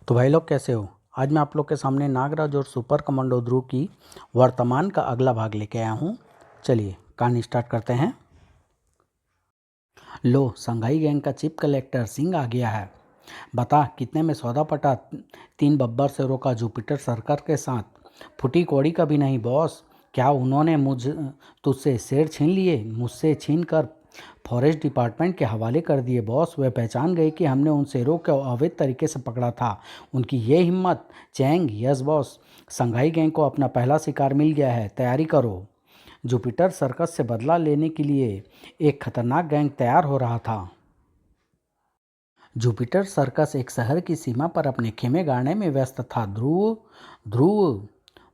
तो भाई लोग कैसे हो। आज मैं आप लोग के सामने नागराज और सुपर कमांडो ध्रुव की वर्तमान का अगला भाग लेके आया हूँ। चलिए कहानी स्टार्ट करते हैं। लो, संघाई गैंग का चीफ कलेक्टर सिंह आ गया है। बता कितने में सौदा पटा 3 बब्बर शेरों का जुपिटर सर्कस के साथ। फुटी कौड़ी का भी नहीं बॉस। क्या उन्होंने तुझसे शेर छीन लिए? मुझसे छीन कर फॉरेस्ट डिपार्टमेंट के हवाले कर दिए बॉस। वे पहचान गए कि हमने उन शेरों को अवैध तरीके से पकड़ा था। उनकी ये हिम्मत। Chang, yes boss. Shanghai gang को अपना पहला शिकार मिल गया है, तैयारी करो। जुपिटर सर्कस से बदला लेने के लिए एक खतरनाक गैंग तैयार हो रहा था। जुपिटर सर्कस एक शहर की सीमा पर अपने खेमे गाड़ने में व्यस्त था। ध्रुव, ध्रुव,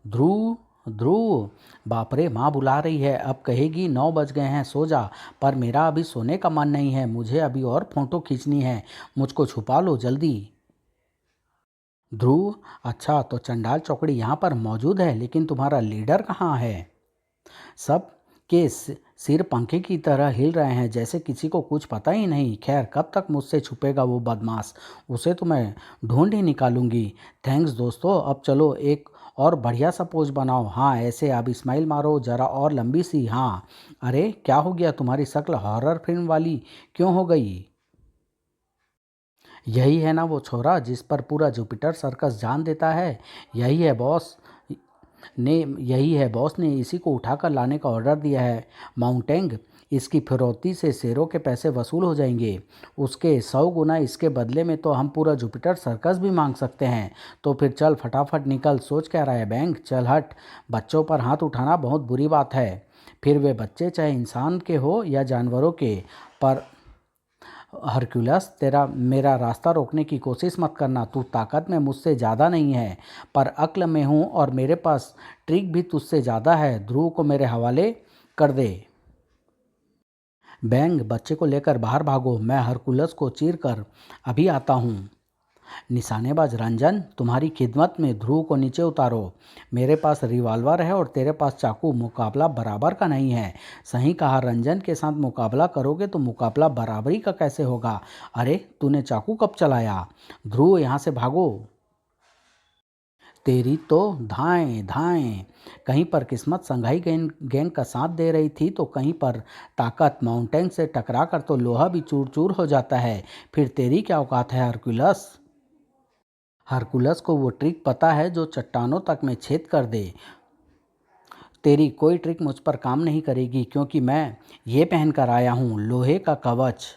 ध्रुव, ध्रुव। बाप रे, माँ बुला रही है। अब कहेगी 9 बज गए हैं, सो जा। पर मेरा अभी सोने का मन नहीं है, मुझे अभी और फोटो खींचनी है। मुझको छुपा लो जल्दी। ध्रुव, अच्छा तो चंडाल चौकड़ी यहाँ पर मौजूद है, लेकिन तुम्हारा लीडर कहाँ है? सब के सिर पंखे की तरह हिल रहे हैं, जैसे किसी को कुछ पता ही नहीं। खैर, कब तक मुझसे छुपेगा वो बदमाश? उसे तो मैं ढूंढ ही निकालूंगी। थैंक्स दोस्तों। अब चलो एक और बढ़िया सा पोज बनाओ। हाँ ऐसे। अब स्माइल मारो जरा और लंबी सी। हाँ। अरे क्या हो गया, तुम्हारी शक्ल हॉरर फिल्म वाली क्यों हो गई? यही है ना वो छोरा जिस पर पूरा जुपिटर सर्कस जान देता है। यही है बॉस ने यही है बॉस ने इसी को उठाकर लाने का ऑर्डर दिया है। माउंटेंग, इसकी फिरौती से शेरों के पैसे वसूल हो जाएंगे। उसके 100 गुना इसके बदले में तो हम पूरा जुपिटर सर्कस भी मांग सकते हैं। तो फिर चल फटाफट निकल। सोच क्या रहा है बैंक? चल हट। बच्चों पर हाथ उठाना बहुत बुरी बात है, फिर वे बच्चे चाहे इंसान के हो या जानवरों के। पर हरक्यूलस, तेरा मेरा रास्ता रोकने की कोशिश मत करना। तू ताकत में मुझसे ज़्यादा नहीं है, पर अक्ल में हूँ और मेरे पास ट्रिक भी तुझसे ज़्यादा है। ध्रुव को मेरे हवाले कर दे। बैंग, बच्चे को लेकर बाहर भागो। मैं हरकुलस को चीर कर अभी आता हूँ। निशानेबाज रंजन, तुम्हारी खिदमत में। ध्रुव को नीचे उतारो। मेरे पास रिवॉल्वर है और तेरे पास चाकू। मुकाबला बराबर का नहीं है। सही कहा। रंजन के साथ मुकाबला करोगे तो मुकाबला बराबरी का कैसे होगा? अरे तूने चाकू कब चलाया? ध्रुव यहाँ से भागो। तेरी तो धाएं धाएं। कहीं पर किस्मत संघाई गैंग का साथ दे रही थी, तो कहीं पर ताकत माउंटेन से टकरा कर तो लोहा भी चूर चूर हो जाता है। फिर तेरी क्या औकात है हरकुलस? हरकुलस को वो ट्रिक पता है जो चट्टानों तक में छेद कर दे। तेरी कोई ट्रिक मुझ पर काम नहीं करेगी, क्योंकि मैं ये पहन कर आया हूँ, लोहे का कवच।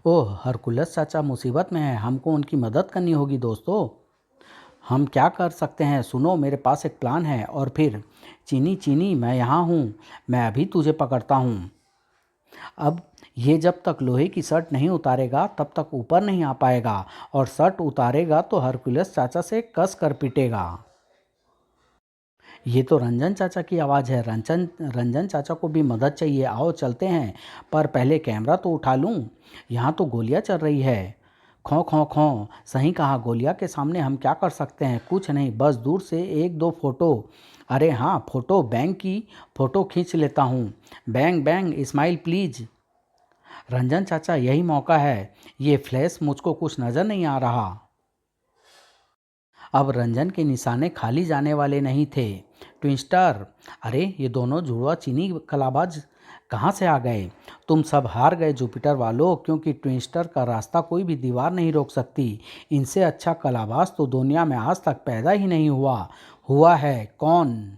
ओह, हरकुलस चाचा मुसीबत में है। हमको उनकी मदद करनी होगी दोस्तों। हम क्या कर सकते हैं? सुनो, मेरे पास एक प्लान है। और फिर चीनी चीनी, मैं यहाँ हूँ। मैं अभी तुझे पकड़ता हूँ। अब ये जब तक लोहे की शर्ट नहीं उतारेगा तब तक ऊपर नहीं आ पाएगा, और शर्ट उतारेगा तो हरकुलस चाचा से कस कर पीटेगा। ये तो रंजन चाचा की आवाज़ है। रंजन रंजन चाचा को भी मदद चाहिए। आओ चलते हैं, पर पहले कैमरा तो उठा लूँ। यहाँ तो गोलियाँ चल रही है। खौं खौं खौं। सही कहा। गोलियाँ के सामने हम क्या कर सकते हैं? कुछ नहीं, बस दूर से एक दो फोटो। अरे हाँ, फोटो। बैंक की फ़ोटो खींच लेता हूँ। Bang bang, smile please. Ranjan चाचा, यही मौका है। ये फ्लैश मुझको कुछ नज़र नहीं आ रहा। अब रंजन के निशाने खाली जाने वाले नहीं थे। ट्विस्टर, अरे ये दोनों जुड़वा चीनी कलाबाज कहाँ से आ गए? तुम सब हार गए जुपिटर वालों, क्योंकि ट्विस्टर का रास्ता कोई भी दीवार नहीं रोक सकती। इनसे अच्छा कलाबाज तो दुनिया में आज तक पैदा ही नहीं हुआ। हुआ है कौन?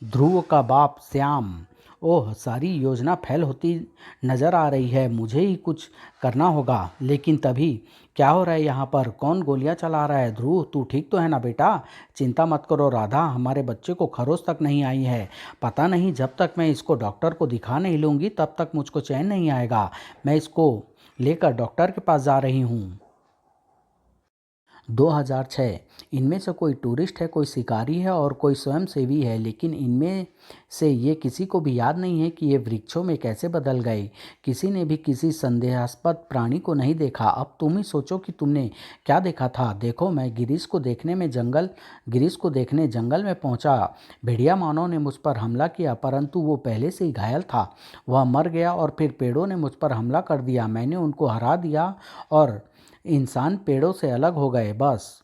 ध्रुव का बाप श्याम। ओह, सारी योजना फेल होती नजर आ रही है। मुझे ही कुछ करना होगा। लेकिन तभी क्या हो रहा है यहाँ पर? कौन गोलियाँ चला रहा है? ध्रुव, तू ठीक तो है ना बेटा? चिंता मत करो राधा, हमारे बच्चे को खरोच तक नहीं आई है। पता नहीं, जब तक मैं इसको डॉक्टर को दिखा नहीं लूँगी तब तक मुझको चैन नहीं आएगा। मैं इसको लेकर डॉक्टर के पास जा रही हूँ। 2006। इनमें से कोई टूरिस्ट है, कोई शिकारी है और कोई स्वयंसेवी है, लेकिन इनमें से ये किसी को भी याद नहीं है कि ये वृक्षों में कैसे बदल गए। किसी ने भी किसी संदेहास्पद प्राणी को नहीं देखा। अब तुम ही सोचो कि तुमने क्या देखा था। देखो, मैं गिरीश को देखने जंगल में पहुंचा। भेड़िया मानव ने मुझ पर हमला किया, परंतु वो पहले से ही घायल था। वह मर गया और फिर पेड़ों ने मुझ पर हमला कर दिया। मैंने उनको हरा दिया और इंसान पेड़ों से अलग हो गए बस।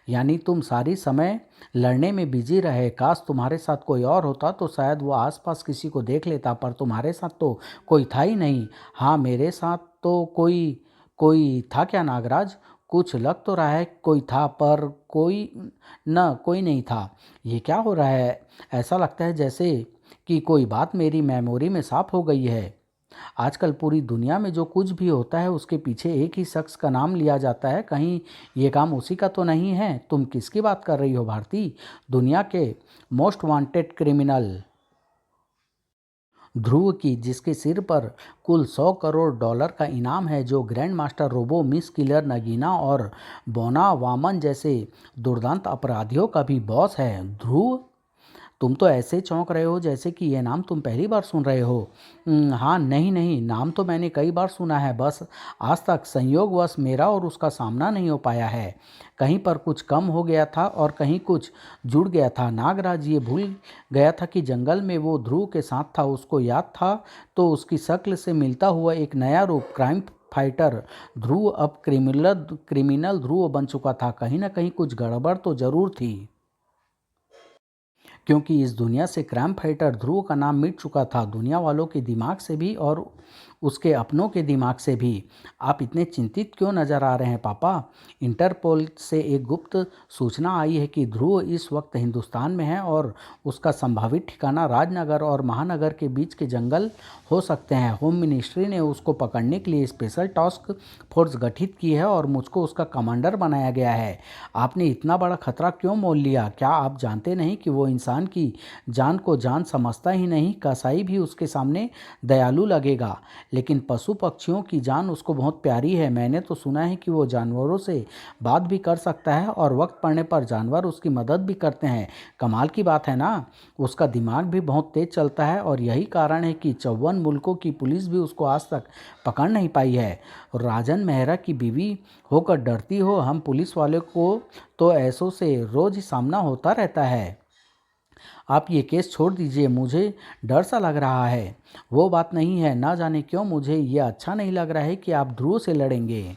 यानी तुम सारी समय लड़ने में बिजी रहे। काश तुम्हारे साथ कोई और होता तो शायद वो आसपास किसी को देख लेता, पर तुम्हारे साथ तो कोई था ही नहीं। हाँ, मेरे साथ तो कोई कोई था क्या नागराज? कुछ लग तो रहा है कोई था, पर कोई नहीं था। ये क्या हो रहा है? ऐसा लगता है जैसे कि कोई बात मेरी मेमोरी में साफ हो गई है। आजकल पूरी दुनिया में जो कुछ भी होता है उसके पीछे एक ही शख्स का नाम लिया जाता है। कहीं ये काम उसी का तो नहीं है? तुम किसकी बात कर रही हो भारती? दुनिया के मोस्ट वांटेड क्रिमिनल ध्रुव की, जिसके सिर पर कुल 100 करोड़ डॉलर का इनाम है, जो grand master Robo, Miss Killer Nagina और बोना वामन जैसे दुर्दांत अपराधियों का भी बॉस है। ध्रुव, तुम तो ऐसे चौंक रहे हो जैसे कि ये नाम तुम पहली बार सुन रहे हो। हाँ, नहीं नहीं, नाम तो मैंने कई बार सुना है, बस आज तक संयोगवश मेरा और उसका सामना नहीं हो पाया है। कहीं पर कुछ कम हो गया था और कहीं कुछ जुड़ गया था। नागराज ये भूल गया था कि जंगल में वो ध्रुव के साथ था। उसको याद था तो उसकी शक्ल से मिलता हुआ एक नया रूप, क्राइम फाइटर ध्रुव, अब क्रिमिनल ध्रुव बन चुका था। कहीं ना कहीं कुछ गड़बड़ तो जरूर थी, क्योंकि इस दुनिया से क्राइम फाइटर ध्रुव का नाम मिट चुका था, दुनिया वालों के दिमाग से भी और उसके अपनों के दिमाग से भी। आप इतने चिंतित क्यों नजर आ रहे हैं पापा? इंटरपोल से एक गुप्त सूचना आई है कि ध्रुव इस वक्त हिंदुस्तान में है और उसका संभावित ठिकाना राजनगर और महानगर के बीच के जंगल हो सकते हैं। होम मिनिस्ट्री ने उसको पकड़ने के लिए स्पेशल टास्क फोर्स गठित की है और मुझको उसका कमांडर बनाया गया है। आपने इतना बड़ा खतरा क्यों मोल लिया? क्या आप जानते नहीं कि वो इंसान की जान को जान समझता ही नहीं? कसाई भी उसके सामने दयालु लगेगा, लेकिन पशु पक्षियों की जान उसको बहुत प्यारी है। मैंने तो सुना है कि वो जानवरों से बात भी कर सकता है और वक्त पड़ने पर जानवर उसकी मदद भी करते हैं। कमाल की बात है ना? उसका दिमाग भी बहुत तेज चलता है और यही कारण है कि 54 मुल्कों की पुलिस भी उसको आज तक पकड़ नहीं पाई है। राजन मेहरा की बीवी होकर डरती हो? हम पुलिस वाले को तो ऐसों से रोज ही सामना होता रहता है। आप ये केस छोड़ दीजिए, मुझे डर सा लग रहा है। वो बात नहीं है, ना जाने क्यों मुझे ये अच्छा नहीं लग रहा है कि आप ध्रुव से लड़ेंगे।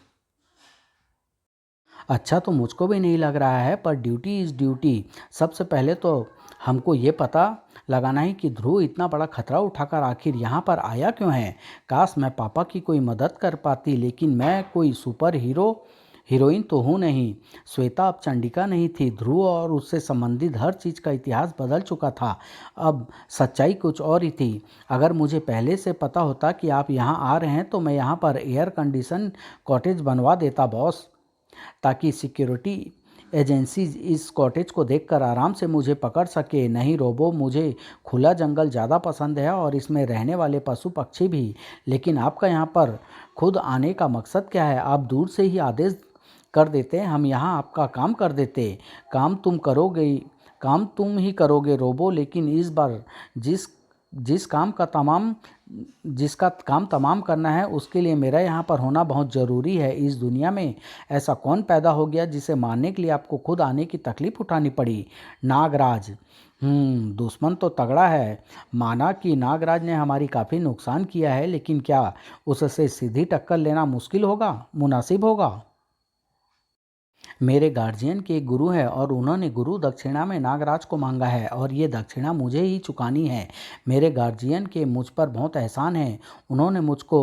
अच्छा तो मुझको भी नहीं लग रहा है, पर ड्यूटी इज़ ड्यूटी। सबसे पहले तो हमको ये पता लगाना है कि ध्रुव इतना बड़ा खतरा उठाकर आखिर यहाँ पर आया क्यों है। काश मैं पापा की कोई मदद कर पाती, लेकिन मैं कोई सुपर हीरोइन तो हूँ नहीं। श्वेता अब चंडिका नहीं थी। ध्रुव और उससे संबंधित हर चीज़ का इतिहास बदल चुका था। अब सच्चाई कुछ और ही थी। अगर मुझे पहले से पता होता कि आप यहाँ आ रहे हैं तो मैं यहाँ पर एयर कंडीशन कॉटेज बनवा देता बॉस, ताकि सिक्योरिटी एजेंसी इस कॉटेज को देखकर आराम से मुझे पकड़ सके। नहीं रोबो, मुझे खुला जंगल ज़्यादा पसंद है और इसमें रहने वाले पशु पक्षी भी। लेकिन आपका यहाँ पर खुद आने का मकसद क्या है? आप दूर से ही आदेश कर देते, हम यहाँ आपका काम कर देते। काम तुम करोगे काम तुम ही करोगे रोबो, लेकिन इस बार जिस जिस काम का तमाम जिसका काम तमाम करना है उसके लिए मेरा यहाँ पर होना बहुत ज़रूरी है। इस दुनिया में ऐसा कौन पैदा हो गया जिसे मारने के लिए आपको खुद आने की तकलीफ उठानी पड़ी? नागराज, दुश्मन तो तगड़ा है। माना कि नागराज ने हमारी काफ़ी नुकसान किया है, लेकिन क्या उससे सीधी टक्कर लेना मुश्किल होगा, मुनासिब होगा? मेरे गार्जियन के एक गुरु हैं और उन्होंने गुरु दक्षिणा में नागराज को मांगा है और ये दक्षिणा मुझे ही चुकानी है। मेरे गार्जियन के मुझ पर बहुत एहसान है। उन्होंने मुझको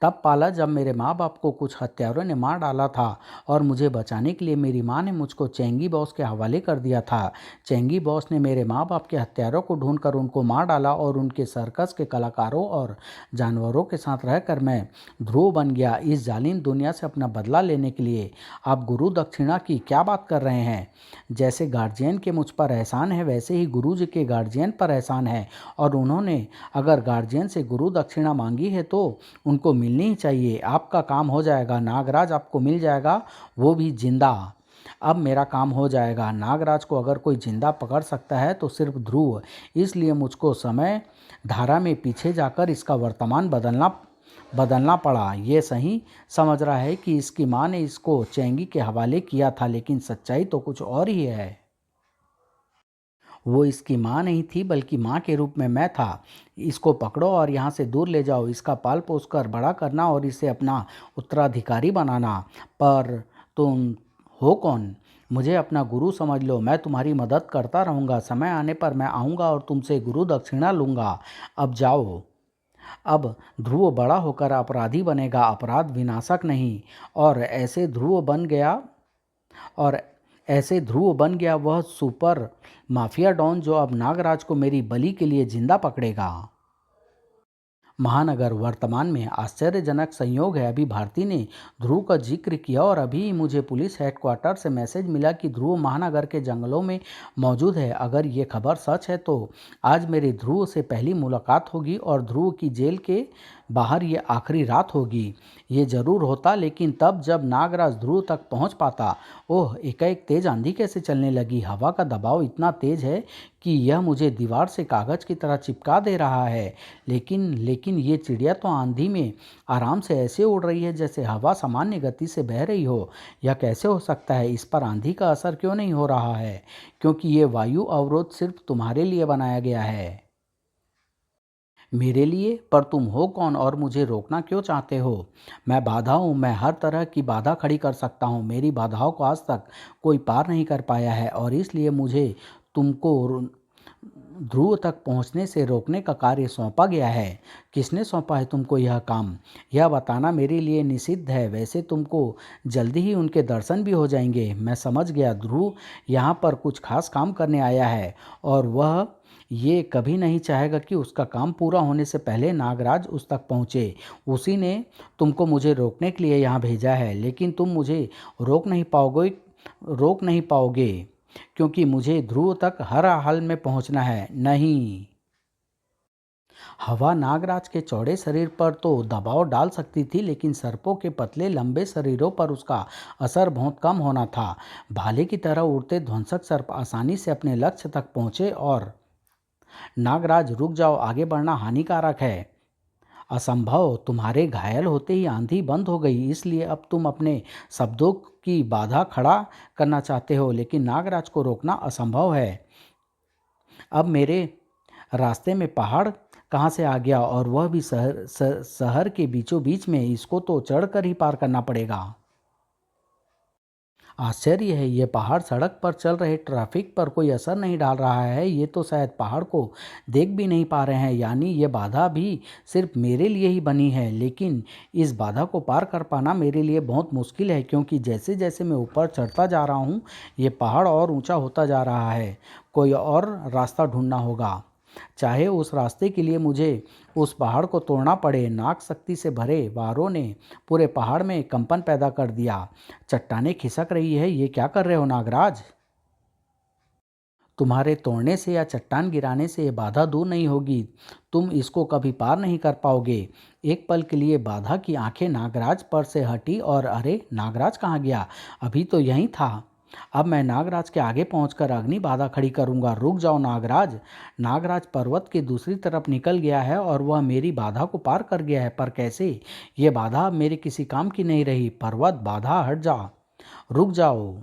तब पाला जब मेरे माँ बाप को कुछ हत्यारों ने मार डाला था और मुझे बचाने के लिए मेरी माँ ने मुझको चेंगी बॉस के हवाले कर दिया था। चेंगी बॉस ने मेरे माँ बाप के हत्यारों को ढूंढकर उनको मार डाला और उनके सर्कस के कलाकारों और जानवरों के साथ रहकर मैं ध्रुव बन गया, इस जालिम दुनिया से अपना बदला लेने के लिए। आप गुरु दक्षिणा की क्या बात कर रहे हैं? जैसे गार्जियन के मुझ पर एहसान है, वैसे ही गुरु जी के गार्जियन पर एहसान है और उन्होंने अगर गार्जियन से गुरु दक्षिणा मांगी है तो उनको मिलनी ही चाहिए। आपका काम हो जाएगा, नागराज आपको मिल जाएगा, वो भी जिंदा। अब मेरा काम हो जाएगा। नागराज को अगर कोई जिंदा पकड़ सकता है तो सिर्फ ध्रुव। इसलिए मुझको समय धारा में पीछे जाकर इसका वर्तमान बदलना पड़ा। ये सही समझ रहा है कि इसकी माँ ने इसको चेंगी के हवाले किया था, लेकिन सच्चाई तो कुछ और ही है। वो इसकी माँ नहीं थी बल्कि माँ के रूप में मैं था। इसको पकड़ो और यहाँ से दूर ले जाओ, इसका पाल पोस कर बड़ा करना और इसे अपना उत्तराधिकारी बनाना। पर तुम हो कौन? मुझे अपना गुरु समझ लो, मैं तुम्हारी मदद करता रहूँगा। समय आने पर मैं आऊँगा और तुमसे गुरु दक्षिणा लूँगा। अब जाओ। अब ध्रुव बड़ा होकर अपराधी बनेगा, अपराध विनाशक नहीं। और ऐसे ध्रुव बन गया और ऐसे ध्रुव बन गया वह सुपर माफिया डॉन जो अब नागराज को मेरी बलि के लिए जिंदा पकड़ेगा। महानगर वर्तमान में आश्चर्यजनक संयोग है। अभी भारती ने ध्रुव का जिक्र किया और अभी मुझे पुलिस हेडक्वार्टर से मैसेज मिला कि ध्रुव महानगर के जंगलों में मौजूद है। अगर ये खबर सच है तो आज मेरी ध्रुव से पहली मुलाकात होगी और ध्रुव की जेल के बाहर ये आखिरी रात होगी। ये जरूर होता, लेकिन तब जब नागराज ध्रुव तक पहुंच पाता। ओह, एकाएक तेज आंधी कैसे चलने लगी। हवा का दबाव इतना तेज है कि यह मुझे दीवार से कागज की तरह चिपका दे रहा है। लेकिन लेकिन ये चिड़िया तो आंधी में आराम से ऐसे उड़ रही है जैसे हवा सामान्य गति से बह रही हो। यह कैसे हो सकता है? इस पर आंधी का असर क्यों नहीं हो रहा है? क्योंकि ये वायु अवरोध सिर्फ तुम्हारे लिए बनाया गया है। मेरे लिए? पर तुम हो कौन और मुझे रोकना क्यों चाहते हो? मैं बाधा हूँ, मैं हर तरह की बाधा खड़ी कर सकता हूँ। मेरी बाधाओं को आज तक कोई पार नहीं कर पाया है और इसलिए मुझे तुमको ध्रुव तक पहुंचने से रोकने का कार्य सौंपा गया है। किसने सौंपा है तुमको यह काम? यह बताना मेरे लिए निषिद्ध है। वैसे तुमको जल्दी ही उनके दर्शन भी हो जाएंगे। मैं समझ गया, ध्रुव यहाँ पर कुछ खास काम करने आया है और वह ये कभी नहीं चाहेगा कि उसका काम पूरा होने से पहले नागराज उस तक पहुँचे। उसी ने तुमको मुझे रोकने के लिए यहाँ भेजा है, लेकिन तुम मुझे रोक नहीं पाओगे क्योंकि मुझे ध्रुव तक हर हाल में पहुंचना है। नहीं, हवा नागराज के चौड़े शरीर पर तो दबाव डाल सकती थी, लेकिन सर्पों के पतले लंबे शरीरों पर उसका असर बहुत कम होना था। भाले की तरह उड़ते ध्वंसक सर्प आसानी से अपने लक्ष्य तक पहुंचे और नागराज रुक जाओ, आगे बढ़ना हानिकारक है। असंभव। तुम्हारे घायल होते ही आंधी बंद हो गई, इसलिए अब तुम अपने शब्दों की बाधा खड़ा करना चाहते हो, लेकिन नागराज को रोकना असंभव है। अब मेरे रास्ते में पहाड़ कहाँ से आ गया, और वह भी शहर के बीचों बीच में। इसको तो चढ़कर ही पार करना पड़ेगा। आश्चर्य है, ये पहाड़ सड़क पर चल रहे ट्रैफिक पर कोई असर नहीं डाल रहा है। ये तो शायद पहाड़ को देख भी नहीं पा रहे हैं, यानी ये बाधा भी सिर्फ मेरे लिए ही बनी है। लेकिन इस बाधा को पार कर पाना मेरे लिए बहुत मुश्किल है, क्योंकि जैसे जैसे मैं ऊपर चढ़ता जा रहा हूँ ये पहाड़ और ऊंचा होता जा रहा है। कोई और रास्ता ढूंढना होगा, चाहे उस रास्ते के लिए मुझे उस पहाड़ को तोड़ना पड़े। नाग शक्ति से भरे वारों ने पूरे पहाड़ में कंपन पैदा कर दिया। चट्टानें खिसक रही है। ये क्या कर रहे हो नागराज? तुम्हारे तोड़ने से या चट्टान गिराने से ये बाधा दूर नहीं होगी। तुम इसको कभी पार नहीं कर पाओगे। एक पल के लिए बाधा की आंखें नागराज पर से हटी और अरे, नागराज कहाँ गया? अभी तो यहीं था। अब मैं नागराज के आगे पहुंचकर अग्नि बाधा खड़ी करूंगा। रुक जाओ नागराज। नागराज पर्वत के दूसरी तरफ निकल गया है और वह मेरी बाधा को पार कर गया है। पर कैसे? ये बाधा अब मेरे किसी काम की नहीं रही। पर्वत, बाधा, हट जा, रुक जाओ।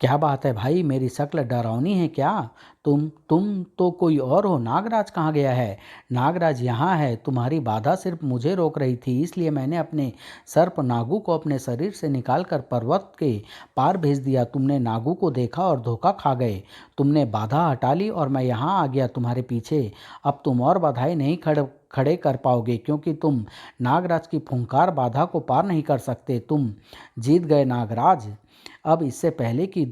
क्या बात है भाई, मेरी शक्ल डरावनी है क्या? तुम तो कोई और हो। नागराज कहाँ गया है? नागराज यहाँ है। तुम्हारी बाधा सिर्फ मुझे रोक रही थी, इसलिए मैंने अपने सर्प नागू को अपने शरीर से निकालकर पर्वत के पार भेज दिया। तुमने नागू को देखा और धोखा खा गए। तुमने बाधा हटा ली और मैं यहाँ आ गया तुम्हारे पीछे। अब तुम और बाधाएं नहीं खड़े कर पाओगे, क्योंकि तुम नागराज की फुंकार बाधा को पार नहीं कर सकते। तुम जीत गए नागराज। अब इससे पहले कि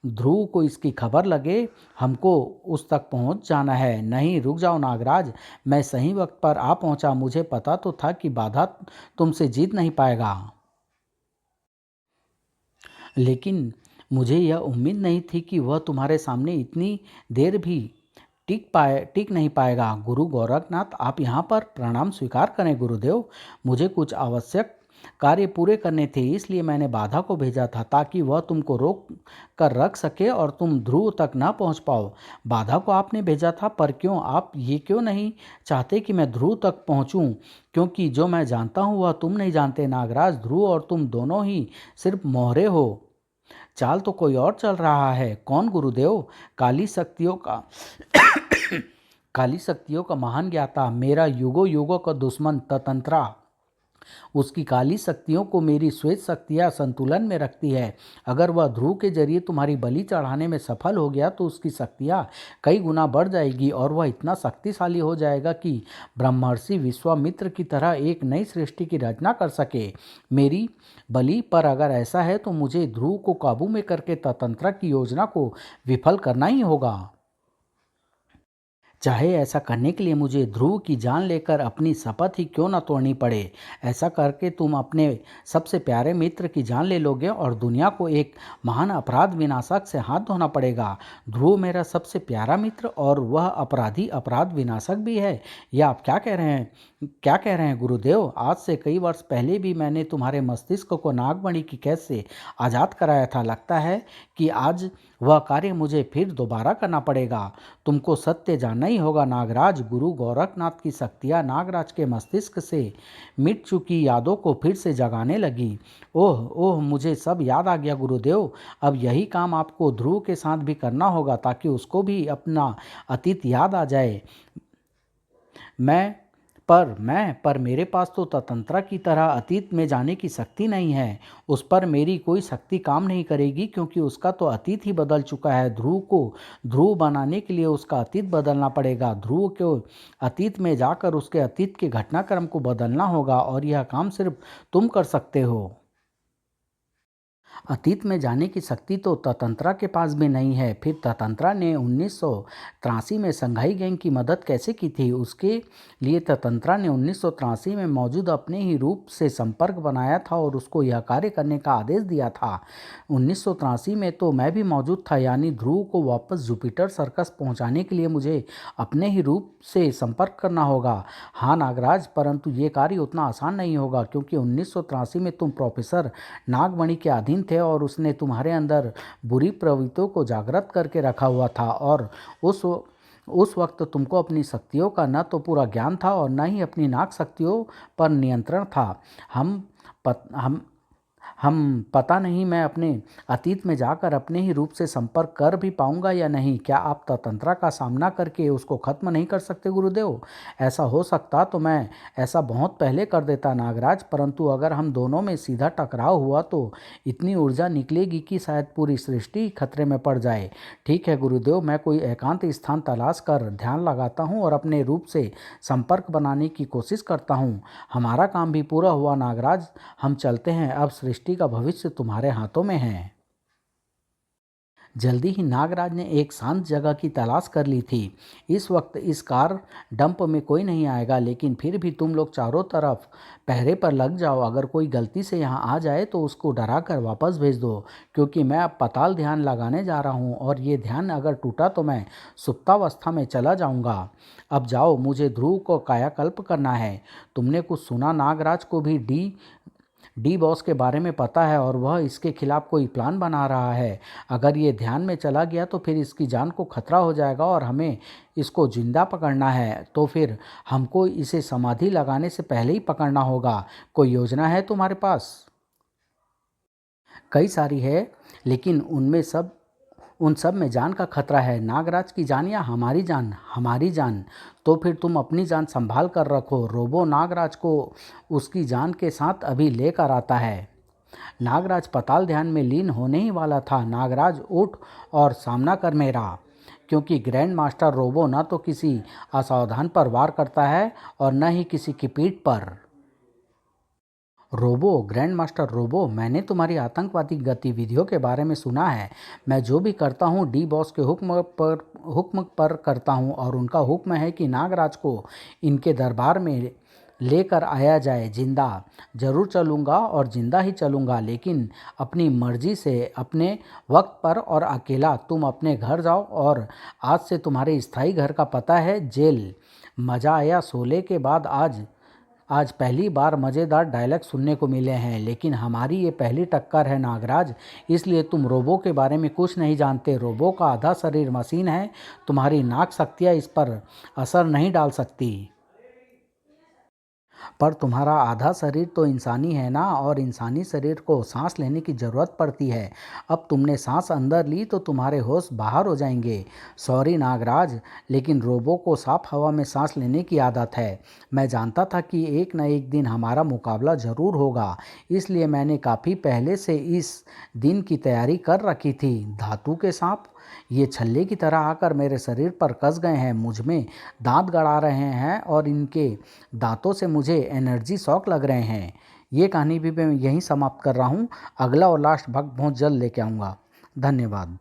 ध्रुव को इसकी खबर लगे, हमको उस तक पहुंच जाना है। नहीं, रुक जाओ नागराज। मैं सही वक्त पर आ पहुंचा। मुझे पता तो था कि बाधा तुमसे जीत नहीं पाएगा, लेकिन मुझे यह उम्मीद नहीं थी कि वह तुम्हारे सामने इतनी देर भी टिक नहीं पाएगा। गुरु गोरखनाथ, आप यहाँ पर? प्रणाम स्वीकार करें गुरुदेव। मुझे कुछ आवश्यक कार्य पूरे करने थे, इसलिए मैंने बाधा को भेजा था ताकि वह तुमको रोक कर रख सके और तुम ध्रुव तक ना पहुँच पाओ। बाधा को आपने भेजा था, पर क्यों? आप ये क्यों नहीं चाहते कि मैं ध्रुव तक पहुँचूँ? क्योंकि जो मैं जानता हूँ वह तुम नहीं जानते नागराज। ध्रुव और तुम दोनों ही सिर्फ मोहरे हो। चाल तो कोई और चल रहा है। कौन गुरुदेव? काली शक्तियों का काली शक्तियों का महान ज्ञाता, मेरा युगों युगों का दुश्मन ततंत्रा। उसकी काली शक्तियों को मेरी श्वेत शक्तियाँ संतुलन में रखती है। अगर वह ध्रुव के जरिए तुम्हारी बलि चढ़ाने में सफल हो गया तो उसकी शक्तियाँ कई गुना बढ़ जाएगी और वह इतना शक्तिशाली हो जाएगा कि ब्रह्मर्षि विश्वामित्र की तरह एक नई सृष्टि की रचना कर सके। मेरी बलि पर अगर ऐसा है तो मुझे ध्रुव को काबू में करके ततंत्रा की योजना को विफल करना ही होगा। चाहे ऐसा करने के लिए मुझे ध्रुव की जान लेकर अपनी शपथ ही क्यों न तोड़नी पड़े। ऐसा करके तुम अपने सबसे प्यारे मित्र की जान ले लोगे और दुनिया को एक महान अपराध विनाशक से हाथ धोना पड़ेगा। ध्रुव मेरा सबसे प्यारा मित्र और वह अपराधी अपराध विनाशक भी है। यह आप क्या कह रहे हैं? क्या कह रहे हैं गुरुदेव? आज से कई वर्ष पहले भी मैंने तुम्हारे मस्तिष्क को नागमणि की कैद से आज़ाद कराया था। लगता है कि आज वह कार्य मुझे फिर दोबारा करना पड़ेगा। तुमको सत्य जानना ही होगा नागराज। गुरु गोरखनाथ की शक्तियाँ नागराज के मस्तिष्क से मिट चुकी यादों को फिर से जगाने लगी। ओह ओह, मुझे सब याद आ गया गुरुदेव। अब यही काम आपको ध्रुव के साथ भी करना होगा ताकि उसको भी अपना अतीत याद आ जाए। पर मेरे पास तो ततंत्रा की तरह अतीत में जाने की शक्ति नहीं है। उस पर मेरी कोई शक्ति काम नहीं करेगी क्योंकि उसका तो अतीत ही बदल चुका है। ध्रुव को ध्रुव बनाने के लिए उसका अतीत बदलना पड़ेगा। ध्रुव को अतीत में जाकर उसके अतीत के घटनाक्रम को बदलना होगा और यह काम सिर्फ तुम कर सकते हो। अतीत में जाने की शक्ति तो ततंत्रा के पास भी नहीं है। फिर ततंत्रा ने 1983 में संघाई गैंग की मदद कैसे की थी? उसके लिए ततंत्रा ने 1983 में मौजूद अपने ही रूप से संपर्क बनाया था और उसको यह कार्य करने का आदेश दिया था। 1983 में तो मैं भी मौजूद था। यानी ध्रुव को वापस जुपिटर सर्कस पहुंचाने के लिए मुझे अपने ही रूप से संपर्क करना होगा। हाँ नागराज, परंतु ये कार्य उतना आसान नहीं होगा क्योंकि 1983 में तुम प्रोफेसर नागमणि के अधीन थे और उसने तुम्हारे अंदर बुरी प्रवृत्तियों को जागृत करके रखा हुआ था और उस वक्त तुमको अपनी शक्तियों का न तो पूरा ज्ञान था और न ही अपनी नाग शक्तियों पर नियंत्रण था। हम पत, हम पता नहीं मैं अपने अतीत में जाकर अपने ही रूप से संपर्क कर भी पाऊंगा या नहीं। क्या आप तंत्रा का सामना करके उसको खत्म नहीं कर सकते गुरुदेव? ऐसा हो सकता तो मैं ऐसा बहुत पहले कर देता नागराज, परंतु अगर हम दोनों में सीधा टकराव हुआ तो इतनी ऊर्जा निकलेगी कि शायद पूरी सृष्टि खतरे में पड़ जाए। ठीक है गुरुदेव, मैं कोई एकांत स्थान तलाश कर ध्यान लगाता हूँ और अपने रूप से संपर्क बनाने की कोशिश करता हूँ। हमारा काम भी पूरा हुआ नागराज, हम चलते हैं। अब सृष्टि का भविष्य तुम्हारे हाथों में है। जल्दी ही नागराज ने एक शांत जगह की तलाश कर ली थी। इस वक्त इस कार डंप में कोई नहीं आएगा, लेकिन फिर भी तुम लोग चारों तरफ पहरे पर लग जाओ। अगर कोई गलती से यहाँ आ जाए तो उसको डरा कर वापस भेज दो, क्योंकि मैं अब पाताल ध्यान लगाने जा रहा हूँ और ये ध्यान अगर टूटा तो मैं सुप्तावस्था में चला जाऊँगा। अब जाओ, मुझे ध्रुव को कायाकल्प करना है। तुमने कुछ सुना? नागराज को भी डी बॉस के बारे में पता है और वह इसके खिलाफ कोई प्लान बना रहा है। अगर ये ध्यान में चला गया तो फिर इसकी जान को खतरा हो जाएगा और हमें इसको जिंदा पकड़ना है तो फिर हमको इसे समाधि लगाने से पहले ही पकड़ना होगा। कोई योजना है तुम्हारे पास? कई सारी है, लेकिन उन सब में जान का खतरा है। नागराज की जान या हमारी जान? हमारी जान। तो फिर तुम अपनी जान संभाल कर रखो। रोबो नागराज को उसकी जान के साथ अभी लेकर आता है। नागराज पाताल ध्यान में लीन होने ही वाला था। नागराज उठ और सामना कर मेरा, क्योंकि ग्रैंड मास्टर रोबो न तो किसी असावधान पर वार करता है और न ही किसी की पीठ पर। रोबो, ग्रैंड मास्टर रोबो, मैंने तुम्हारी आतंकवादी गतिविधियों के बारे में सुना है। मैं जो भी करता हूँ डी बॉस के हुक्म पर करता हूँ और उनका हुक्म है कि नागराज को इनके दरबार में लेकर आया जाए। जिंदा जरूर चलूँगा और जिंदा ही चलूँगा, लेकिन अपनी मर्जी से, अपने वक्त पर और अकेला। तुम अपने घर जाओ और आज से तुम्हारे स्थायी घर का पता है जेल। मज़ा आया। शोले के बाद आज पहली बार मज़ेदार डायलॉग सुनने को मिले हैं, लेकिन हमारी ये पहली टक्कर है नागराज, इसलिए तुम रोबो के बारे में कुछ नहीं जानते। रोबो का आधा शरीर मशीन है, तुम्हारी नाक शक्तियाँ इस पर असर नहीं डाल सकती। पर तुम्हारा आधा शरीर तो इंसानी है ना, और इंसानी शरीर को सांस लेने की ज़रूरत पड़ती है। अब तुमने सांस अंदर ली तो तुम्हारे होश बाहर हो जाएंगे। सॉरी नागराज, लेकिन रोबो को साफ हवा में सांस लेने की आदत है। मैं जानता था कि एक न एक दिन हमारा मुकाबला ज़रूर होगा, इसलिए मैंने काफ़ी पहले से इस दिन की तैयारी कर रखी थी। धातु के सांप ये छल्ले की तरह आकर मेरे शरीर पर कस गए हैं, मुझ में दांत गड़ा रहे हैं और इनके दांतों से मुझे एनर्जी शॉक लग रहे हैं। ये कहानी भी मैं यहीं समाप्त कर रहा हूँ। अगला और लास्ट भाग बहुत जल्द लेके आऊँगा। धन्यवाद।